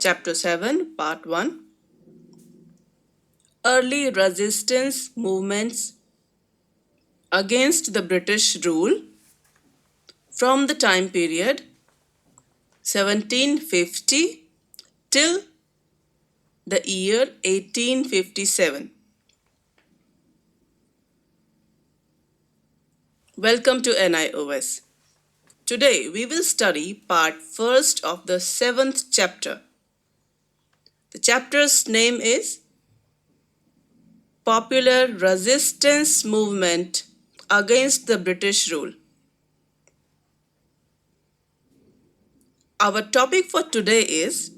Chapter 7, Part 1. Early resistance movements against the British rule from the time period 1750 till the year 1857. Welcome to NIOS. Today we will study part first of the 7th chapter. The chapter's name is Popular Resistance Movement Against the British Rule. Our topic for today is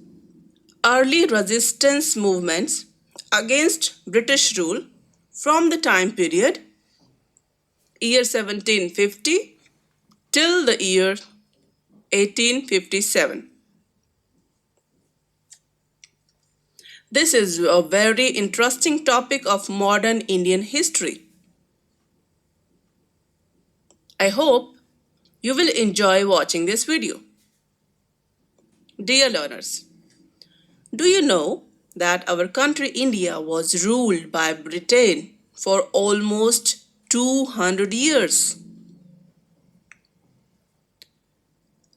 Early resistance movements against British rule from the time period year 1750 till the year 1857. This is a very interesting topic of modern Indian history. I hope you will enjoy watching this video. Dear learners, do you know that our country India was ruled by Britain for almost 200 years?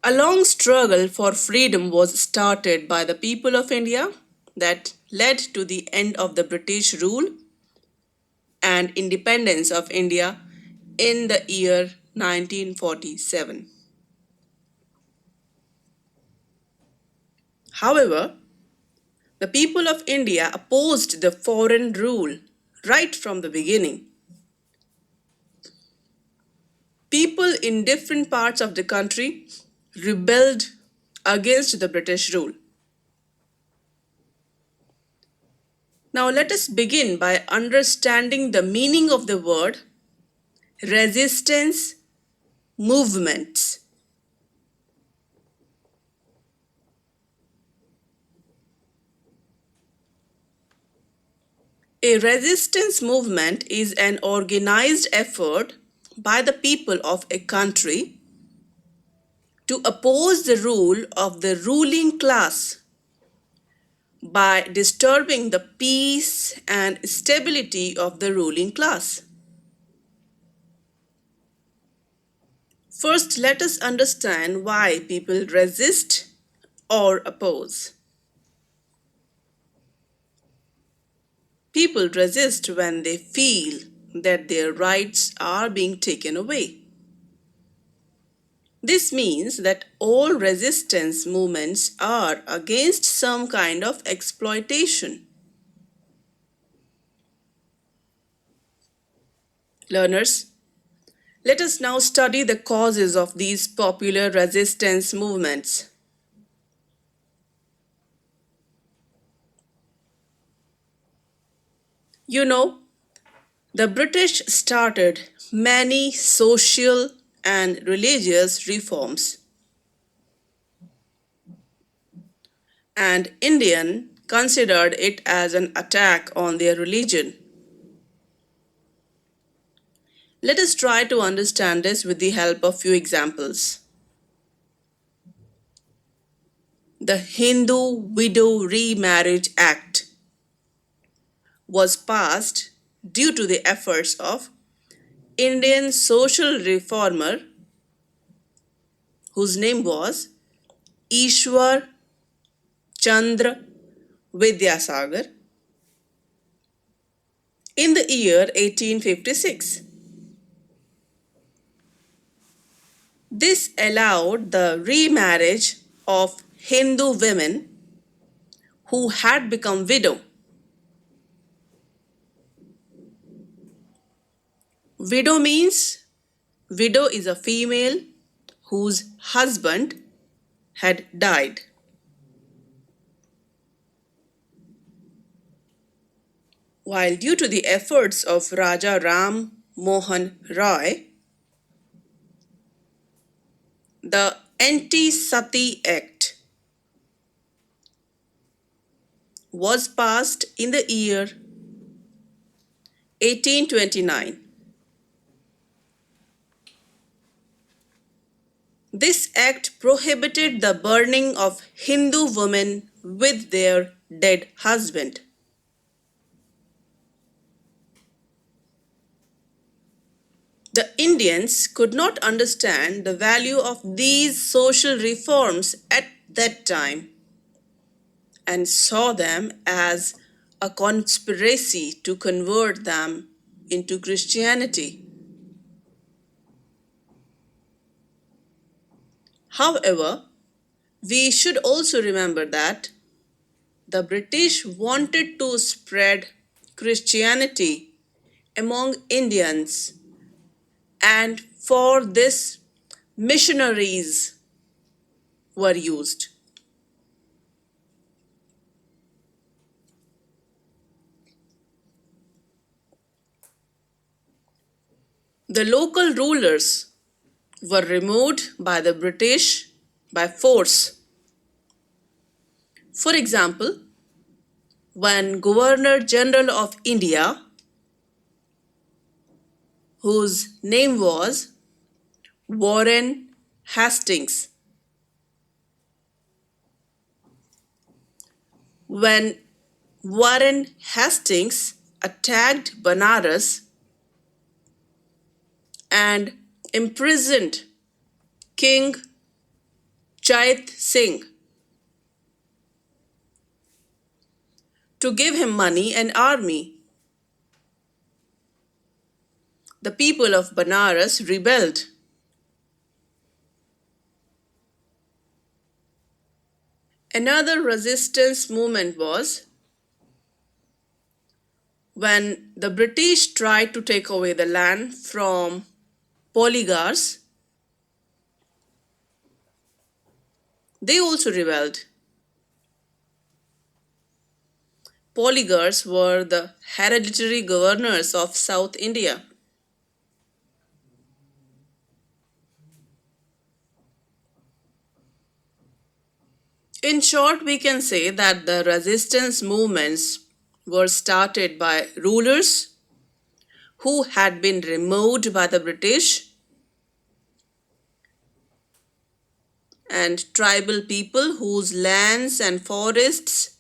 A long struggle for freedom was started by the people of India that led to the end of the British rule and independence of India in the year 1947. However, the people of India opposed the foreign rule right from the beginning. People in different parts of the country rebelled against the British rule. Now let us begin by understanding the meaning of the word resistance movements. A resistance movement is an organized effort by the people of a country to oppose the rule of the ruling class by disturbing the peace and stability of the ruling class. First, let us understand why people resist or oppose. People resist when they feel that their rights are being taken away. This means that all resistance movements are against some kind of exploitation. Learners, let us now study the causes of these popular resistance movements. You know, the British started many social and religious reforms, and Indians considered it as an attack on their religion. Let us try to understand this with the help of few examples. The Hindu Widow Remarriage Act was passed due to the efforts of Indian social reformer whose name was Ishwar Chandra Vidyasagar in the year 1856. This allowed the remarriage of Hindu women who had become widow. Widow is a female whose husband had died. While due to the efforts of Raja Ram Mohan Roy, the Anti-Sati Act was passed in the year 1829. This act prohibited the burning of Hindu women with their dead husband. The Indians could not understand the value of these social reforms at that time and saw them as a conspiracy to convert them into Christianity. However, we should also remember that the British wanted to spread Christianity among Indians, and for this, missionaries were used. The local rulers were removed by the British by force. For example, when Governor General of India, whose name was Warren Hastings, when Warren Hastings attacked Banaras and imprisoned King Chait Singh to give him money and army. The people of Banaras rebelled. Another resistance movement was when the British tried to take away the land from polygars. They also rebelled. Polygars were the hereditary governors of South India. In short, we can say that the resistance movements were started by rulers who had been removed by the British and tribal people whose lands and forests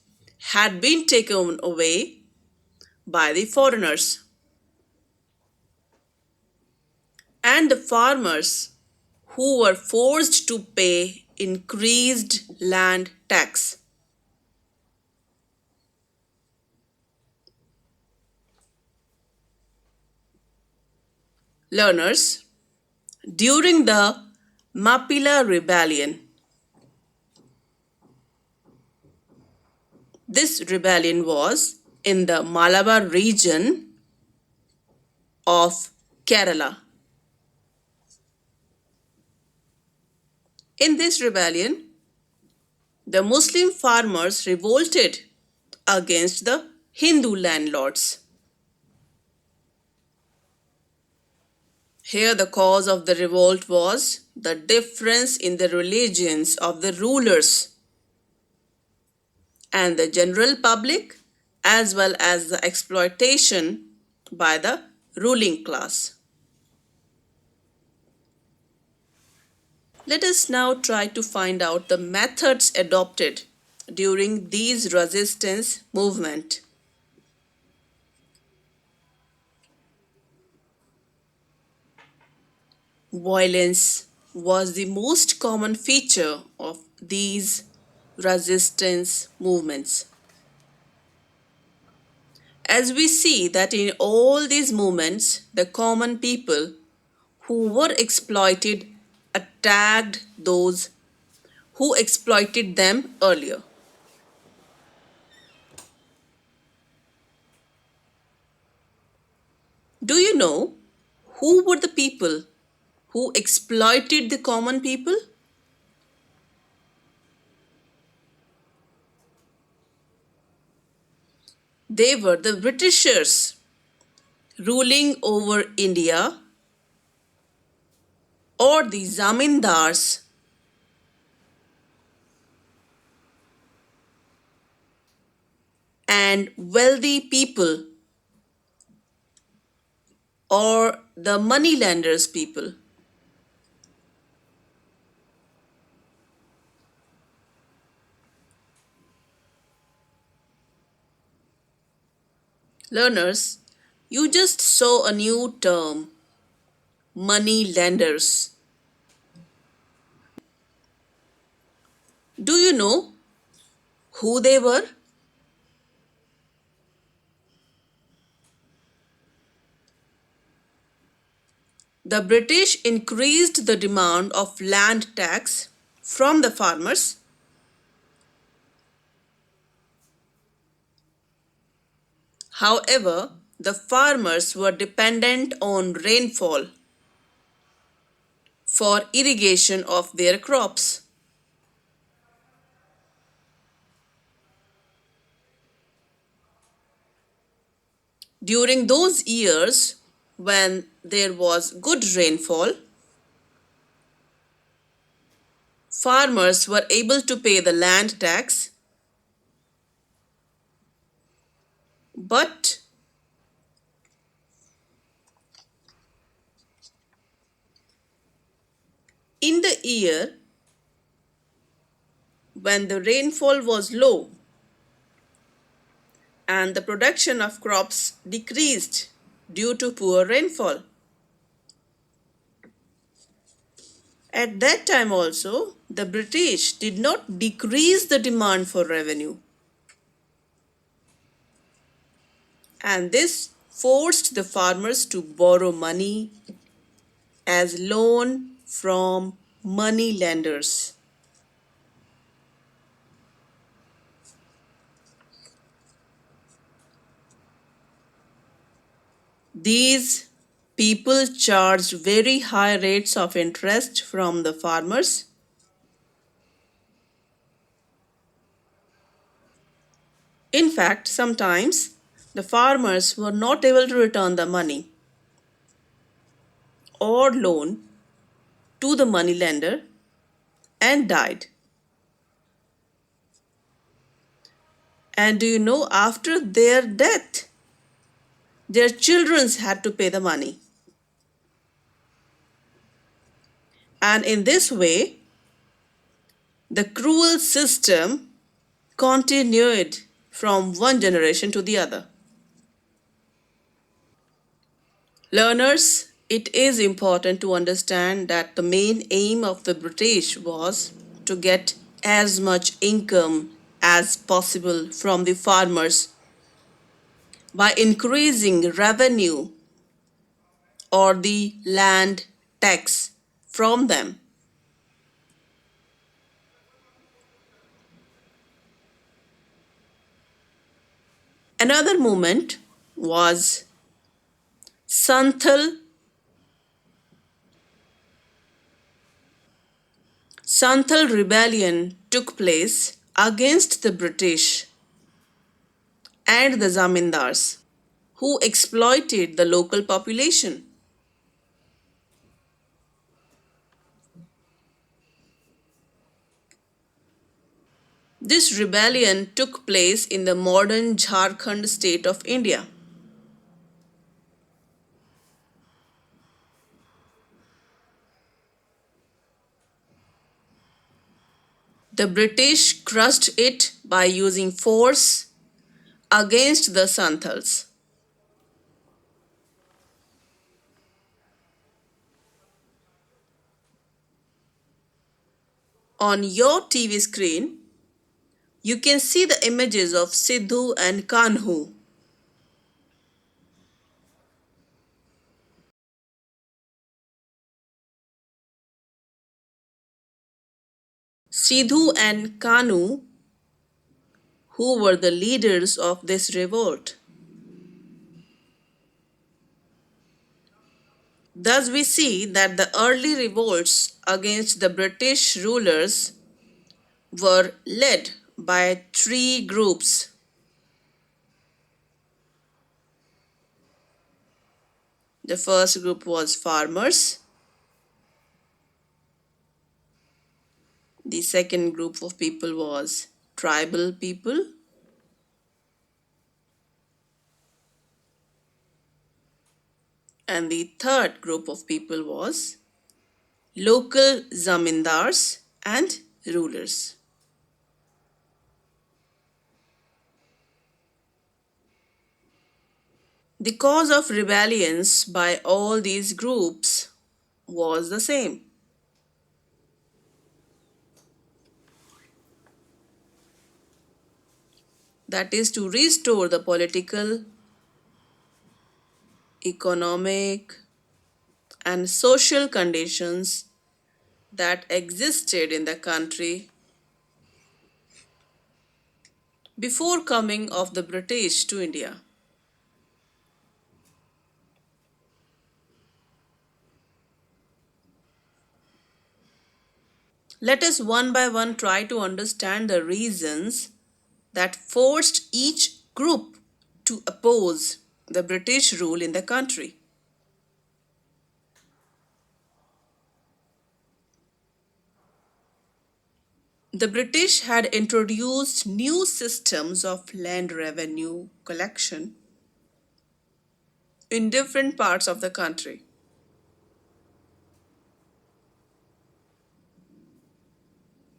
had been taken away by the foreigners, and the farmers who were forced to pay increased land tax. Learners, during the Mappila Rebellion, this rebellion was in the Malabar region of Kerala. In this rebellion, the Muslim farmers revolted against the Hindu landlords. Here, the cause of the revolt was the difference in the religions of the rulers and the general public, as well as the exploitation by the ruling class. Let us now try to find out the methods adopted during these resistance movement. Violence was the most common feature of these resistance movements. As we see that in all these movements, the common people who were exploited attacked those who exploited them earlier. Do you know who were the people who exploited the common people? They were the Britishers ruling over India, or the zamindars, and wealthy people, or the moneylenders people. Learners, you just saw a new term, money lenders. Do you know who they were? The British increased the demand of land tax from the farmers. However, the farmers were dependent on rainfall for irrigation of their crops. During those years when there was good rainfall, farmers were able to pay the land tax, but in the year when the rainfall was low and the production of crops decreased due to poor rainfall, at that time also the British did not decrease the demand for revenue, and this forced the farmers to borrow money as loan from money lenders. These people charged very high rates of interest from the farmers. In fact, sometimes the farmers were not able to return the money or loan to the money lender and died. And do you know, after their death, their children had to pay the money. And in this way, the cruel system continued from one generation to the other. Learners, it is important to understand that the main aim of the British was to get as much income as possible from the farmers by increasing revenue or the land tax from them. Another movement was Santhal. Santhal rebellion took place against the British and the zamindars who exploited the local population. This rebellion took place in the modern Jharkhand state of India. The British crushed it by using force against the Santhals. On your TV screen, you can see the images of Sidhu and Kanhu. Sidhu and Kanu, who were the leaders of this revolt. Thus, we see that the early revolts against the British rulers were led by three groups. The first group was farmers, the second group of people was tribal people, and the third group of people was local zamindars and rulers. The cause of rebellions by all these groups was the same. That is to restore the political, economic, and social conditions that existed in the country before coming of the British to India. Let us one by one try to understand the reasons that forced each group to oppose the British rule in the country. The British had introduced new systems of land revenue collection in different parts of the country.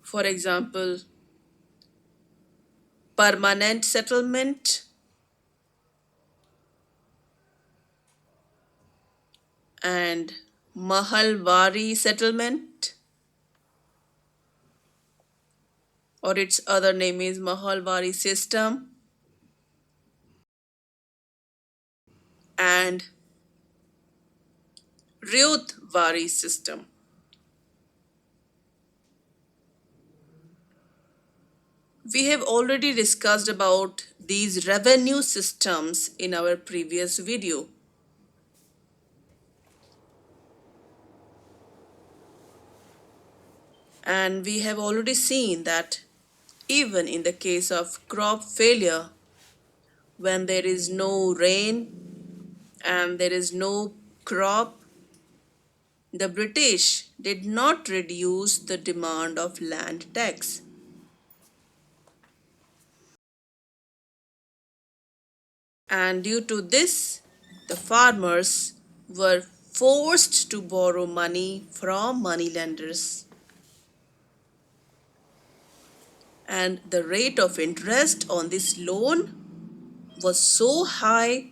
For example, permanent settlement and Mahalwari settlement, or its other name is Mahalwari system, and Ryotwari system. We have already discussed about these revenue systems in our previous video. And we have already seen that even in the case of crop failure, when there is no rain and there is no crop, the British did not reduce the demand of land tax. And due to this, the farmers were forced to borrow money from moneylenders. And the rate of interest on this loan was so high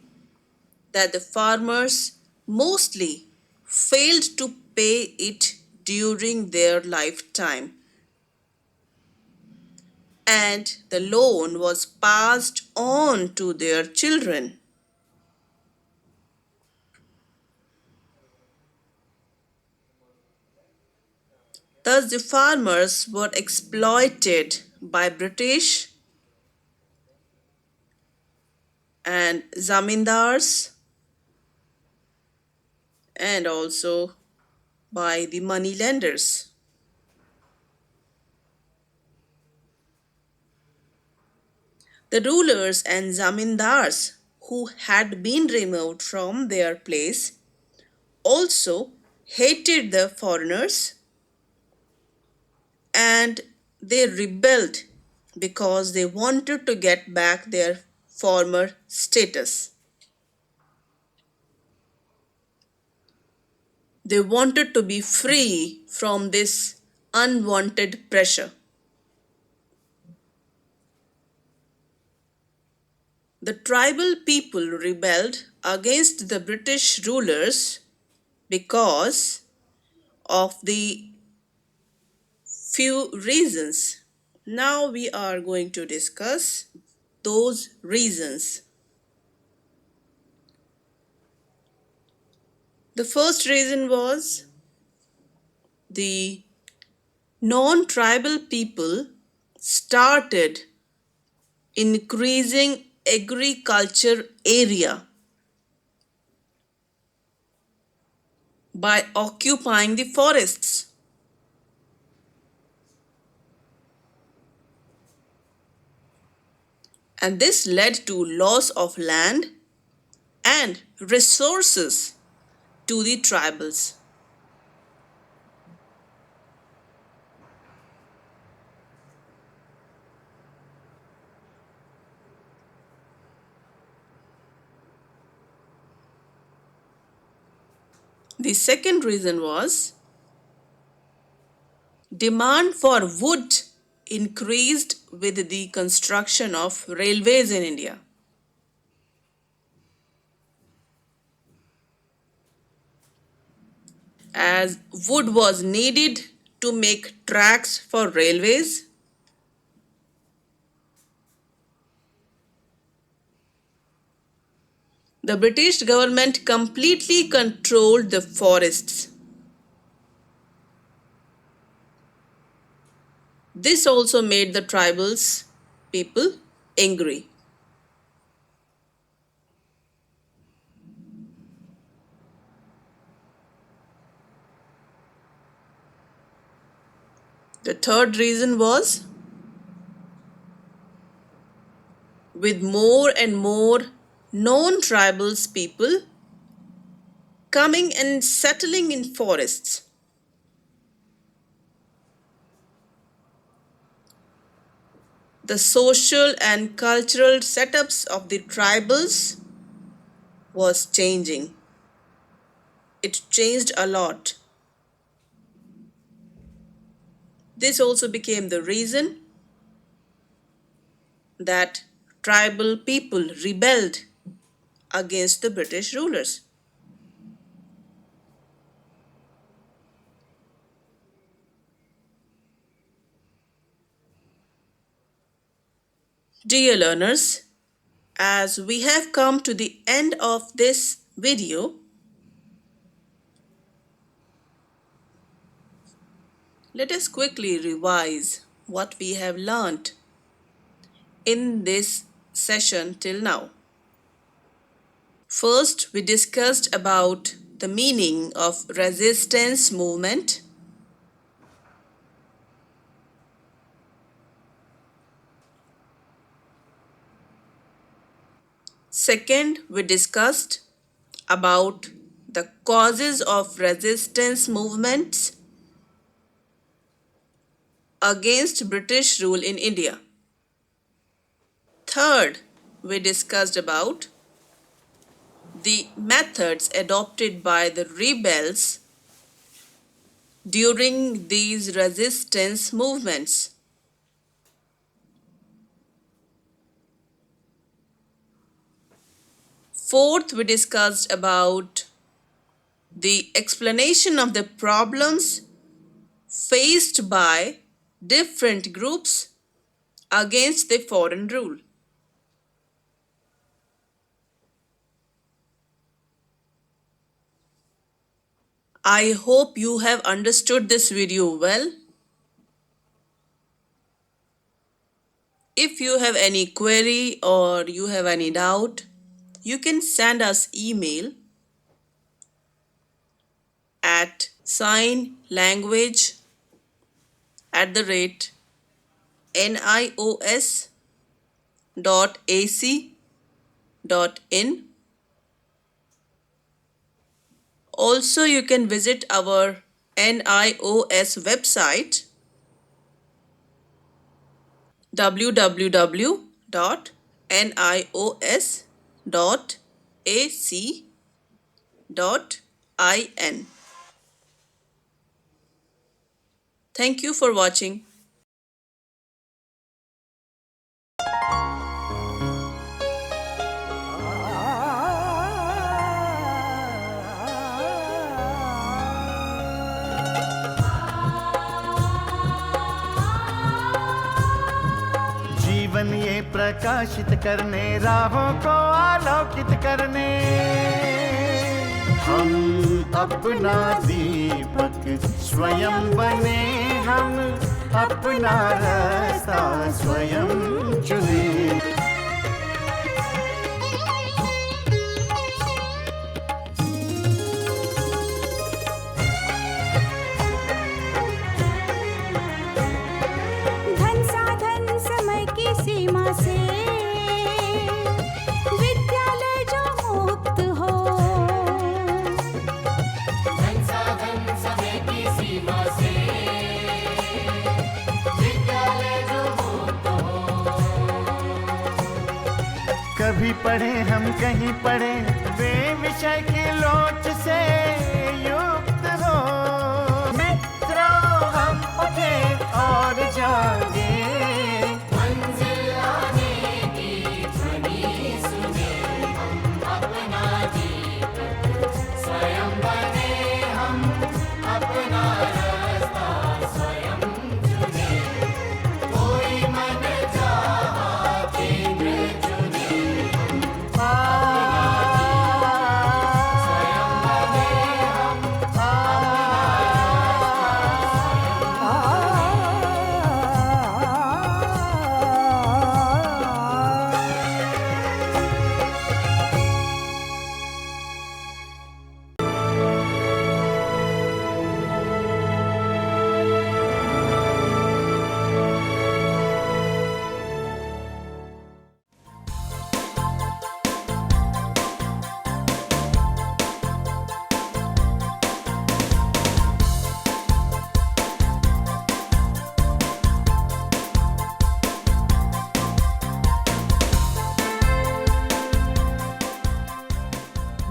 that the farmers mostly failed to pay it during their lifetime. And the loan was passed on to their children. Thus, the farmers were exploited by British and zamindars and also by the money lenders. The rulers and zamindars who had been removed from their place also hated the foreigners and they rebelled because they wanted to get back their former status. They wanted to be free from this unwanted pressure. The tribal people rebelled against the British rulers because of the few reasons. Now we are going to discuss those reasons. The first reason was the non-tribal people started increasing agriculture area by occupying the forests. And this led to loss of land and resources to the tribals. The second reason was demand for wood increased with the construction of railways in India. as wood was needed to make tracks for railways. The British government completely controlled the forests. This also made the tribals people angry. The third reason was, with more and more non-tribals people coming and settling in forests, the social and cultural setups of the tribals was changing. It changed a lot. This also became the reason that tribal people rebelled against the British rulers. Dear learners, as we have come to the end of this video, let us quickly revise what we have learnt in this session till now. First, we discussed about the meaning of resistance movement. Second, we discussed about the causes of resistance movements against British rule in India. Third, we discussed about the methods adopted by the rebels during these resistance movements. Fourth, we discussed about the explanation of the problems faced by different groups against the foreign rule. I hope you have understood this video well. If you have any query or you have any doubt, you can send us email at signlanguage@nios.ac.in. Also, you can visit our NIOS website www.nios.ac.in. Thank you for watching. जीवन ये प्रकाशित करने, राहों को आलोकित करने, हम अपना दीपक स्वयं बने, हम अपना रास्ता स्वयं चुने। सीमा से विद्यालय जो मुक्त हो, धन साधन समय की सीमा से विद्यालय जो मुक्त हो। कभी पढ़े हम कहीं पढ़े, वे विषय की लोच से युक्त हो। मित्रों हम उठे और जागे,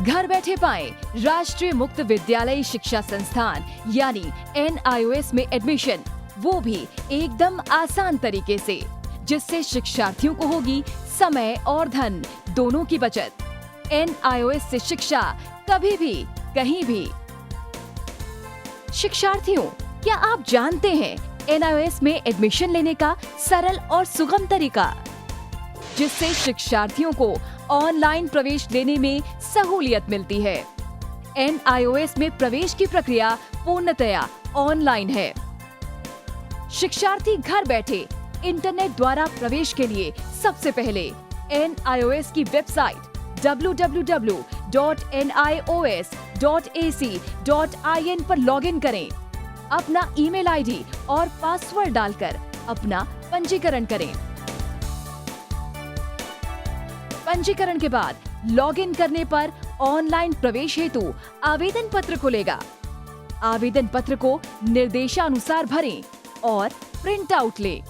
घर बैठे पाएं राष्ट्रीय मुक्त विद्यालय शिक्षा संस्थान यानी NIOS में एडमिशन, वो भी एकदम आसान तरीके से, जिससे शिक्षार्थियों को होगी समय और धन दोनों की बचत। NIOS से शिक्षा कभी भी कहीं भी। शिक्षार्थियों, क्या आप जानते हैं NIOS में एडमिशन लेने का सरल और सुगम तरीका, जिससे शिक्षार्थियों को ऑनलाइन प्रवेश लेने में सहूलियत मिलती है। NIOS में प्रवेश की प्रक्रिया पूर्णतया ऑनलाइन है। शिक्षार्थी घर बैठे इंटरनेट द्वारा प्रवेश के लिए सबसे पहले NIOS की वेबसाइट www.nios.ac.in पर लॉगिन करें। अपना ईमेल आईडी और पासवर्ड डालकर अपना पंजीकरण करें। पंजीकरण के बाद लॉगिन करने पर ऑनलाइन प्रवेश हेतु आवेदन पत्र खुलेगा। आवेदन पत्र को निर्देशानुसार भरें और प्रिंट आउट लें।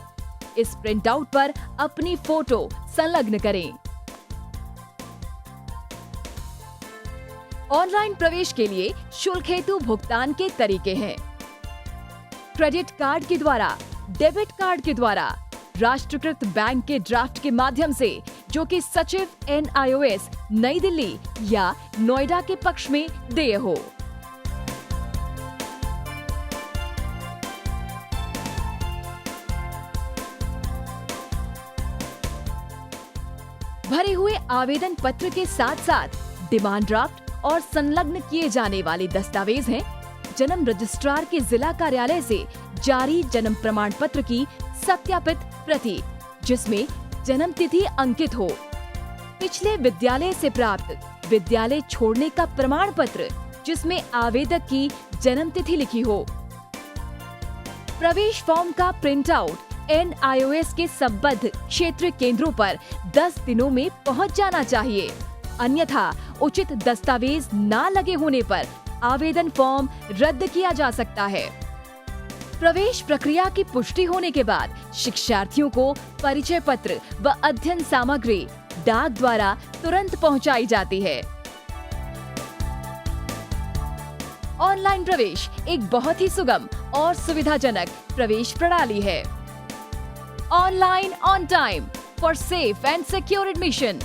इस प्रिंट आउट पर अपनी फोटो संलग्न करें। ऑनलाइन प्रवेश के लिए शुल्क हेतु भुगतान के तरीके हैं: क्रेडिट कार्ड के द्वारा, डेबिट कार्ड के द्वारा, राष्ट्रीयकृत बैंक के ड्राफ्ट के माध्यम से, जो कि सचिव NIOS नई दिल्ली या नोएडा के पक्ष में देय हो। भरे हुए आवेदन पत्र के साथ साथ डिमांड ड्राफ्ट और संलग्न किए जाने वाले दस्तावेज हैं जन्म रजिस्ट्रार के जिला कार्यालय से जारी जन्म प्रमाण पत्र की सत्यापित प्रति, जिसमें जन्म तिथि अंकित हो, पिछले विद्यालय से प्राप्त विद्यालय छोड़ने का प्रमाण पत्र जिसमें आवेदक की जन्म तिथि लिखी हो। प्रवेश फॉर्म का प्रिंट आउट NIOS के संबद्ध क्षेत्रीय केंद्रों पर 10 दिनों में पहुंच जाना चाहिए, अन्यथा उचित दस्तावेज न लगे होने पर आवेदन फॉर्म रद्द किया जा सकता है। प्रवेश प्रक्रिया की पुष्टि होने के बाद शिक्षार्थियों को परिचय पत्र व अध्ययन सामग्री डाक द्वारा तुरंत पहुंचाई जाती है। ऑनलाइन प्रवेश एक बहुत ही सुगम और सुविधाजनक प्रवेश प्रणाली है। Online on time for safe and secure admission.